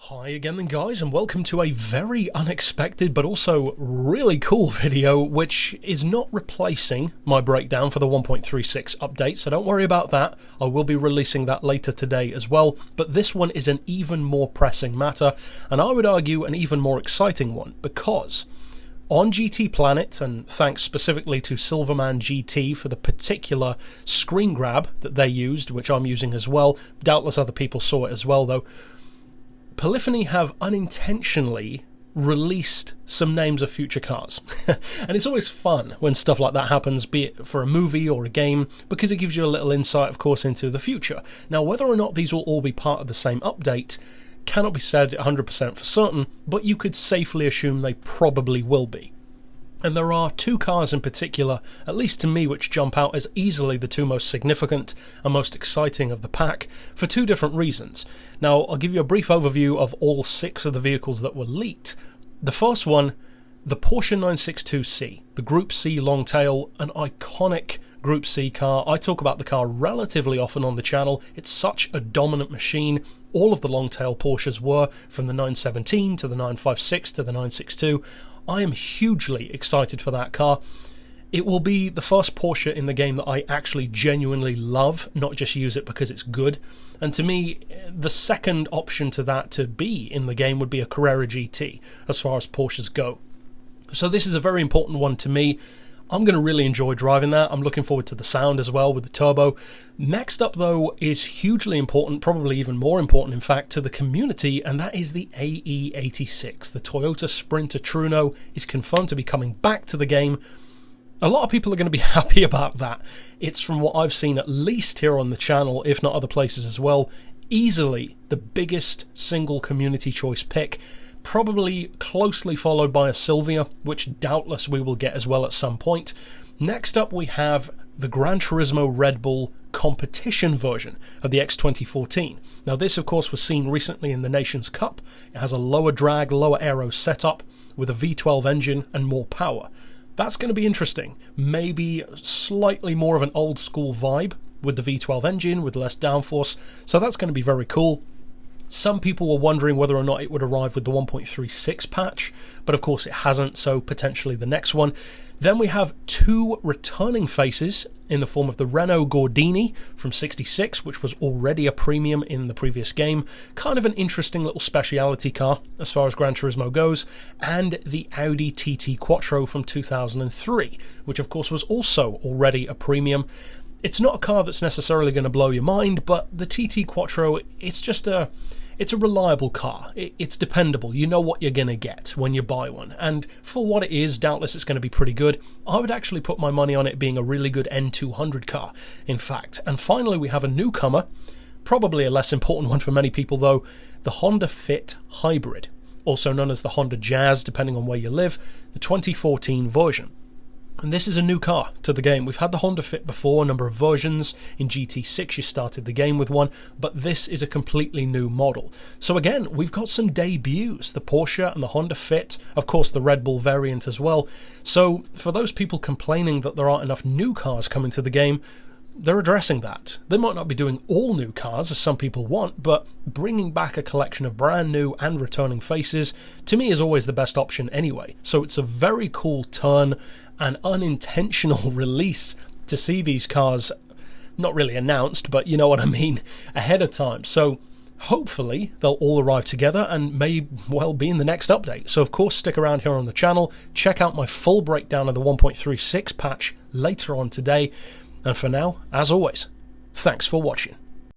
Hi again then guys, and welcome to a very unexpected but also really cool video, which is not replacing my breakdown for the 1.36 update, so don't worry about that. I will be releasing that later today as well, but this one is an even more pressing matter, and I would argue an even more exciting one, because on GT Planet, and thanks specifically to Silverman GT for the particular screen grab that they used, which I'm using as well, doubtless other people saw it as well though, Polyphony have unintentionally released some names of future cars. And it's always fun when stuff like that happens, be it for a movie or a game, because it gives you a little insight, of course, into the future. Now, whether or not these will all be part of the same update cannot be said 100% for certain, but you could safely assume they probably will be. And there are two cars in particular, at least to me, which jump out as easily the two most significant and most exciting of the pack, for two different reasons. Now, I'll give you a brief overview of all 6 of the vehicles that were leaked. The first one, the PORSCHE 962C, the Group C Longtail, an iconic Group C car. I talk about the car relatively often on the channel. It's such a dominant machine. All of the Longtail Porsches were, from the 917 to the 956 to the 962. I am hugely excited for that car. It will be the first Porsche in the game that I actually genuinely love, not just use it because it's good. And to me, the second option to that to be in the game would be a Carrera GT, as far as Porsches go. So this is a very important one to me. I'm going to really enjoy driving that. I'm looking forward to the sound as well with the turbo. Next up though is hugely important, probably even more important in fact, to the community, and that is the AE86. The Toyota Sprinter Truno is confirmed to be coming back to the game. A lot of people are going to be happy about that. It's, from what I've seen, at least here on the channel, if not other places as well, easily the biggest single community choice pick. Probably closely followed by a Sylvia, which doubtless we will get as well at some point. Next up we have the Gran Turismo Red Bull competition version of the X2014. Now this of course was seen recently in the Nations Cup. It has a lower drag, lower aero setup with a V12 engine and more power. That's going to be interesting. Maybe slightly more of an old school vibe with the V12 engine with less downforce, so that's going to be very cool. Some people were wondering whether or not it would arrive with the 1.36 patch, but of course it hasn't, so potentially the next one. Then we have 2 returning faces in the form of the Renault Gordini from 66, which was already a premium in the previous game. Kind of an interesting little speciality car as far as Gran Turismo goes. And the Audi TT Quattro from 2003, which of course was also already a premium. It's not a car that's necessarily going to blow your mind, but the TT Quattro, it's a reliable car. It's dependable. You know what you're going to get when you buy one. And for what it is, doubtless it's going to be pretty good. I would actually put my money on it being a really good N200 car, in fact. And finally, we have a newcomer, probably a less important one for many people though, the Honda Fit Hybrid, also known as the Honda Jazz, depending on where you live, the 2014 version. And this is a new car to the game. We've had the Honda Fit before, a number of versions. In GT6 you started the game with one, but this is a completely new model. So again, we've got some debuts, the Porsche and the Honda Fit, of course the Red Bull variant as well. So for those people complaining that there aren't enough new cars coming to the game, they're addressing that. They might not be doing all new cars as some people want, but bringing back a collection of brand new and returning faces, to me, is always the best option anyway. So it's a very cool turn, an unintentional release to see these cars, not really announced, but you know what I mean, ahead of time. So hopefully they'll all arrive together and may well be in the next update. So of course stick around here on the channel, check out my full breakdown of the 1.36 patch later on today. And for now, as always, thanks for watching.